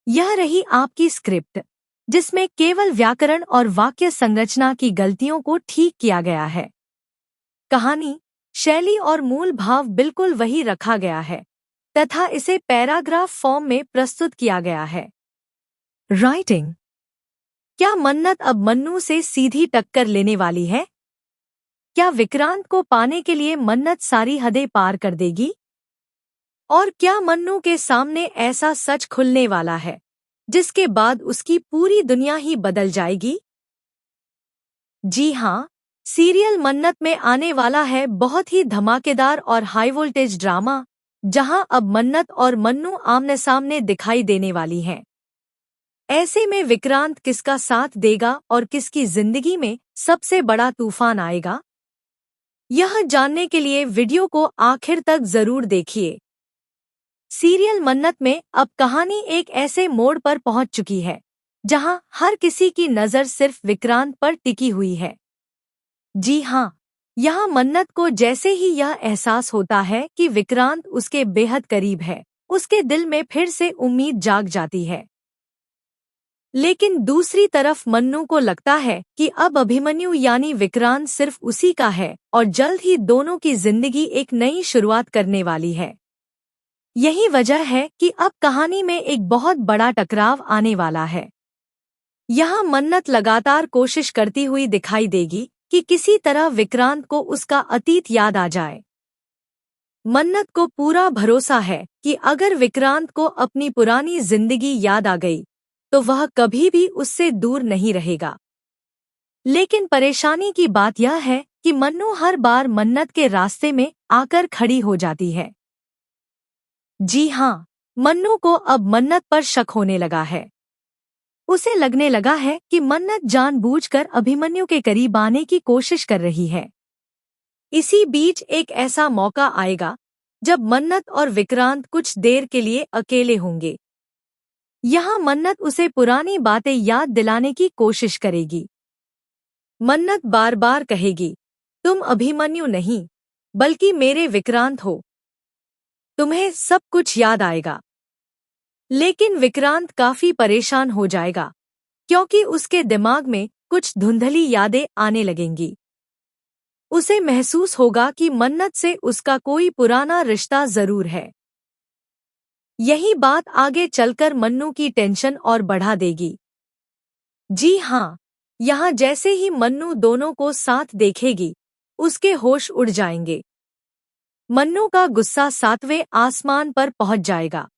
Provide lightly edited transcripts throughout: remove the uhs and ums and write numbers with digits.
यह रही आपकी स्क्रिप्ट, जिसमें केवल व्याकरण और वाक्य संरचना की गलतियों को ठीक किया गया है। कहानी, शैली और मूल भाव बिल्कुल वही रखा गया है तथा इसे पैराग्राफ फॉर्म में प्रस्तुत किया गया है। राइटिंग। क्या मन्नत अब मन्नू से सीधी टक्कर लेने वाली है? क्या विक्रांत को पाने के लिए मन्नत सारी हदें पार कर देगी? और क्या मन्नू के सामने ऐसा सच खुलने वाला है जिसके बाद उसकी पूरी दुनिया ही बदल जाएगी? जी हाँ, सीरियल मन्नत में आने वाला है बहुत ही धमाकेदार और हाई वोल्टेज ड्रामा, जहां अब मन्नत और मन्नू आमने सामने दिखाई देने वाली हैं। ऐसे में विक्रांत किसका साथ देगा और किसकी जिंदगी में सबसे बड़ा तूफान आएगा? यह जानने के लिए वीडियो को आखिर तक जरूर देखिए। सीरियल मन्नत में अब कहानी एक ऐसे मोड़ पर पहुंच चुकी है जहां हर किसी की नजर सिर्फ विक्रांत पर टिकी हुई है। जी हाँ, यहाँ मन्नत को जैसे ही यह एहसास होता है कि विक्रांत उसके बेहद करीब है, उसके दिल में फिर से उम्मीद जाग जाती है। लेकिन दूसरी तरफ मन्नू को लगता है कि अब अभिमन्यु यानी विक्रांत सिर्फ उसी का है और जल्द ही दोनों की जिंदगी एक नई शुरुआत करने वाली है। यही वजह है कि अब कहानी में एक बहुत बड़ा टकराव आने वाला है। यहाँ मन्नत लगातार कोशिश करती हुई दिखाई देगी कि किसी तरह विक्रांत को उसका अतीत याद आ जाए। मन्नत को पूरा भरोसा है कि अगर विक्रांत को अपनी पुरानी जिंदगी याद आ गई तो वह कभी भी उससे दूर नहीं रहेगा। लेकिन परेशानी की बात यह है कि मन्नू हर बार मन्नत के रास्ते में आकर खड़ी हो जाती है। जी हाँ, मन्नू को अब मन्नत पर शक होने लगा है। उसे लगने लगा है कि मन्नत जानबूझकर अभिमन्यु के करीब आने की कोशिश कर रही है। इसी बीच एक ऐसा मौका आएगा जब मन्नत और विक्रांत कुछ देर के लिए अकेले होंगे। यहाँ मन्नत उसे पुरानी बातें याद दिलाने की कोशिश करेगी। मन्नत बार बार कहेगी, तुम अभिमन्यु नहीं, बल्कि मेरे विक्रांत हो। तुम्हें सब कुछ याद आएगा। लेकिन विक्रांत काफी परेशान हो जाएगा, क्योंकि उसके दिमाग में कुछ धुंधली यादें आने लगेंगी। उसे महसूस होगा कि मन्नत से उसका कोई पुराना रिश्ता जरूर है। यही बात आगे चलकर मन्नू की टेंशन और बढ़ा देगी। जी हाँ, यहाँ जैसे ही मन्नू दोनों को साथ देखेगी, उसके होश उड़ जाएंगे। मन्नू का गुस्सा 7वें आसमान पर पहुंच जाएगा।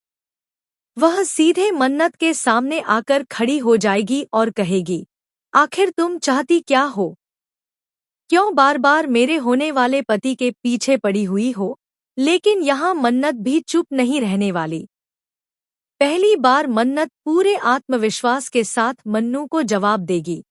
वह सीधे मन्नत के सामने आकर खड़ी हो जाएगी और कहेगी, आखिर तुम चाहती क्या हो? क्यों बार बार मेरे होने वाले पति के पीछे पड़ी हुई हो? लेकिन यहाँ मन्नत भी चुप नहीं रहने वाली। पहली बार मन्नत पूरे आत्मविश्वास के साथ मन्नू को जवाब देगी।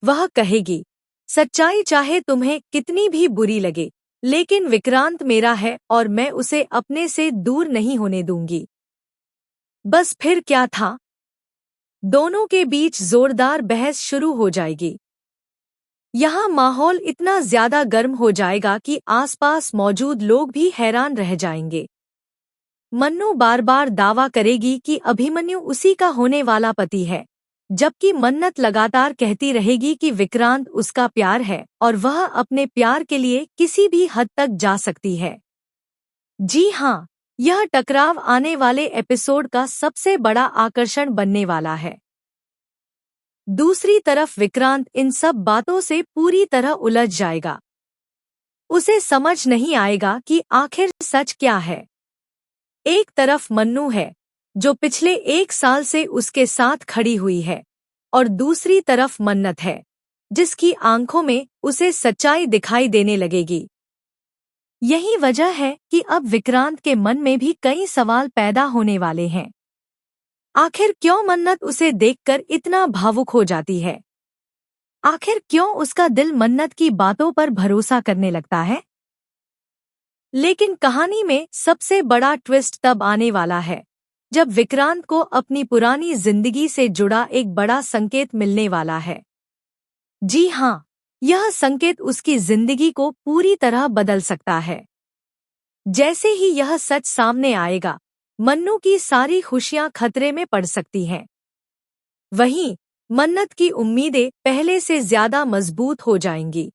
वह कहेगी, सच्चाई चाहे तुम्हें कितनी भी बुरी लगे, लेकिन विक्रांत मेरा है और मैं उसे अपने से दूर नहीं होने दूंगी। बस फिर क्या था? दोनों के बीच जोरदार बहस शुरू हो जाएगी। यहाँ माहौल इतना ज्यादा गर्म हो जाएगा कि आसपास मौजूद लोग भी हैरान रह जाएंगे। मन्नू बार बार दावा करेगी कि अभिमन्यु उसी का होने वाला पति है, जबकि मन्नत लगातार कहती रहेगी कि विक्रांत उसका प्यार है और वह अपने प्यार के लिए किसी भी हद तक जा सकती है। जी हाँ, यह टकराव आने वाले एपिसोड का सबसे बड़ा आकर्षण बनने वाला है। दूसरी तरफ विक्रांत इन सब बातों से पूरी तरह उलझ जाएगा। उसे समझ नहीं आएगा कि आखिर सच क्या है। एक तरफ मन्नू है, जो पिछले 1 साल से उसके साथ खड़ी हुई है, और दूसरी तरफ मन्नत है, जिसकी आंखों में उसे सच्चाई दिखाई देने लगेगी। यही वजह है कि अब विक्रांत के मन में भी कई सवाल पैदा होने वाले हैं। आखिर क्यों मन्नत उसे देखकर इतना भावुक हो जाती है? आखिर क्यों उसका दिल मन्नत की बातों पर भरोसा करने लगता है? लेकिन कहानी में सबसे बड़ा ट्विस्ट तब आने वाला है जब विक्रांत को अपनी पुरानी जिंदगी से जुड़ा एक बड़ा संकेत मिलने वाला है। जी हाँ, यह संकेत उसकी जिंदगी को पूरी तरह बदल सकता है। जैसे ही यह सच सामने आएगा, मन्नू की सारी खुशियां खतरे में पड़ सकती हैं। वहीं मन्नत की उम्मीदें पहले से ज्यादा मजबूत हो जाएंगी।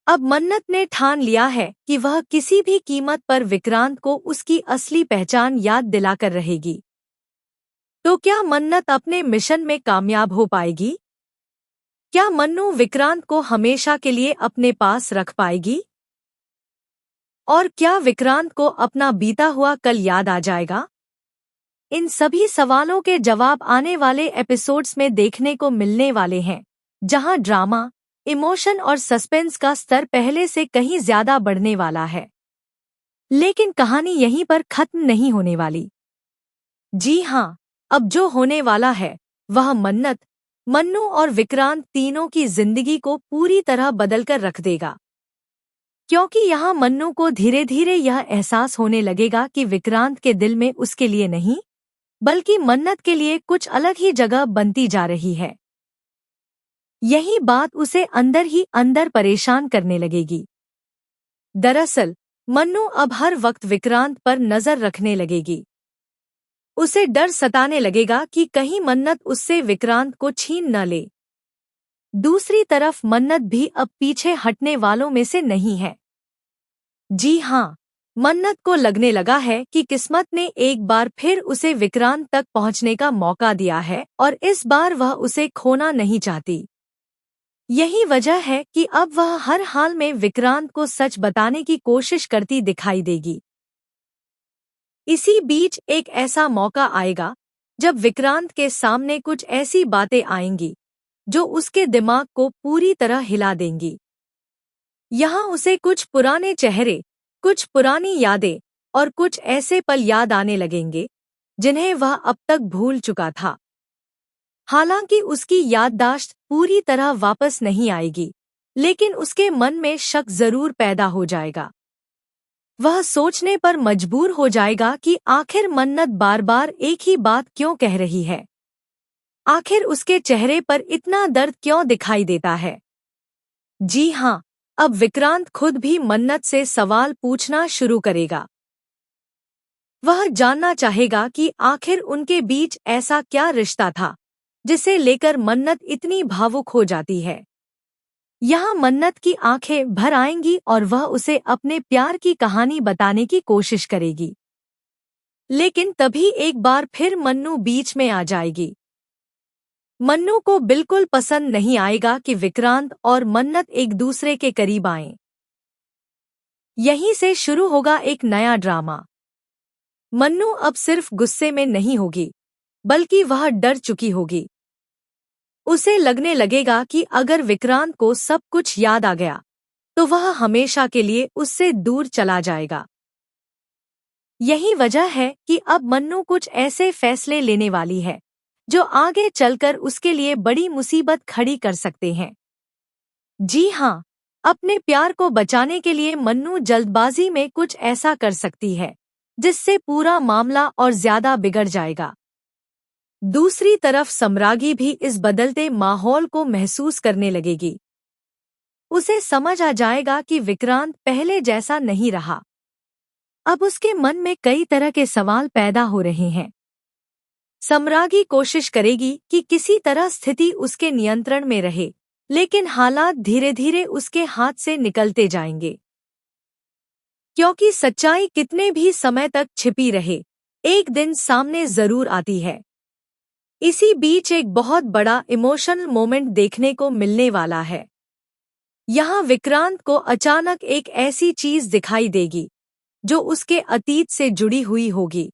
अब मन्नत ने ठान लिया है कि वह किसी भी कीमत पर विक्रांत को उसकी असली पहचान याद दिलाकर रहेगी। तो क्या मन्नत अपने मिशन में कामयाब हो पाएगी? क्या मन्नू विक्रांत को हमेशा के लिए अपने पास रख पाएगी? और क्या विक्रांत को अपना बीता हुआ कल याद आ जाएगा? इन सभी सवालों के जवाब आने वाले एपिसोड्स में देखने को मिलने वाले हैं, जहां ड्रामा, इमोशन और सस्पेंस का स्तर पहले से कहीं ज्यादा बढ़ने वाला है। लेकिन कहानी यहीं पर खत्म नहीं होने वाली। जी हाँ, अब जो होने वाला है वह मन्नत, मन्नू और विक्रांत तीनों की जिंदगी को पूरी तरह बदलकर रख देगा। क्योंकि यहाँ मन्नू को धीरे धीरे यह एहसास होने लगेगा कि विक्रांत के दिल में उसके लिए नहीं, बल्कि मन्नत के लिए कुछ अलग ही जगह बनती जा रही है। यही बात उसे अंदर ही अंदर परेशान करने लगेगी। दरअसल मन्नू अब हर वक्त विक्रांत पर नजर रखने लगेगी। उसे डर सताने लगेगा कि कहीं मन्नत उससे विक्रांत को छीन न ले। दूसरी तरफ मन्नत भी अब पीछे हटने वालों में से नहीं है। जी हाँ, मन्नत को लगने लगा है कि किस्मत ने एक बार फिर उसे विक्रांत तक पहुंचने का मौका दिया है और इस बार वह उसे खोना नहीं चाहती। यही वजह है कि अब वह हर हाल में विक्रांत को सच बताने की कोशिश करती दिखाई देगी। इसी बीच एक ऐसा मौका आएगा जब विक्रांत के सामने कुछ ऐसी बातें आएंगी जो उसके दिमाग को पूरी तरह हिला देंगी। यहाँ उसे कुछ पुराने चेहरे, कुछ पुरानी यादें और कुछ ऐसे पल याद आने लगेंगे जिन्हें वह अब तक भूल चुका था। हालांकि उसकी याददाश्त पूरी तरह वापस नहीं आएगी, लेकिन उसके मन में शक जरूर पैदा हो जाएगा। वह सोचने पर मजबूर हो जाएगा कि आखिर मन्नत बार बार एक ही बात क्यों कह रही है। आखिर उसके चेहरे पर इतना दर्द क्यों दिखाई देता है। जी हाँ, अब विक्रांत खुद भी मन्नत से सवाल पूछना शुरू करेगा। वह जानना चाहेगा कि आखिर उनके बीच ऐसा क्या रिश्ता था जिसे लेकर मन्नत इतनी भावुक हो जाती है। यहाँ मन्नत की आंखें भर आएंगी और वह उसे अपने प्यार की कहानी बताने की कोशिश करेगी। लेकिन तभी एक बार फिर मन्नू बीच में आ जाएगी। मन्नू को बिल्कुल पसंद नहीं आएगा कि विक्रांत और मन्नत एक दूसरे के करीब आएं। यहीं से शुरू होगा एक नया ड्रामा। मन्नू अब सिर्फ गुस्से में नहीं होगी, बल्कि वह डर चुकी होगी। उसे लगने लगेगा कि अगर विक्रांत को सब कुछ याद आ गया तो वह हमेशा के लिए उससे दूर चला जाएगा। यही वजह है कि अब मन्नू कुछ ऐसे फैसले लेने वाली है जो आगे चलकर उसके लिए बड़ी मुसीबत खड़ी कर सकते हैं। जी हाँ, अपने प्यार को बचाने के लिए मन्नू जल्दबाजी में कुछ ऐसा कर सकती है जिससे पूरा मामला और ज्यादा बिगड़ जाएगा। दूसरी तरफ सम्रागी भी इस बदलते माहौल को महसूस करने लगेगी। उसे समझ आ जाएगा कि विक्रांत पहले जैसा नहीं रहा। अब उसके मन में कई तरह के सवाल पैदा हो रहे हैं। सम्रागी कोशिश करेगी कि किसी तरह स्थिति उसके नियंत्रण में रहे, लेकिन हालात धीरे धीरे उसके हाथ से निकलते जाएंगे। क्योंकि सच्चाई कितने भी समय तक छिपी रहे, एक दिन सामने जरूर आती है। इसी बीच एक बहुत बड़ा इमोशनल मोमेंट देखने को मिलने वाला है। यहाँ विक्रांत को अचानक एक ऐसी चीज दिखाई देगी जो उसके अतीत से जुड़ी हुई होगी।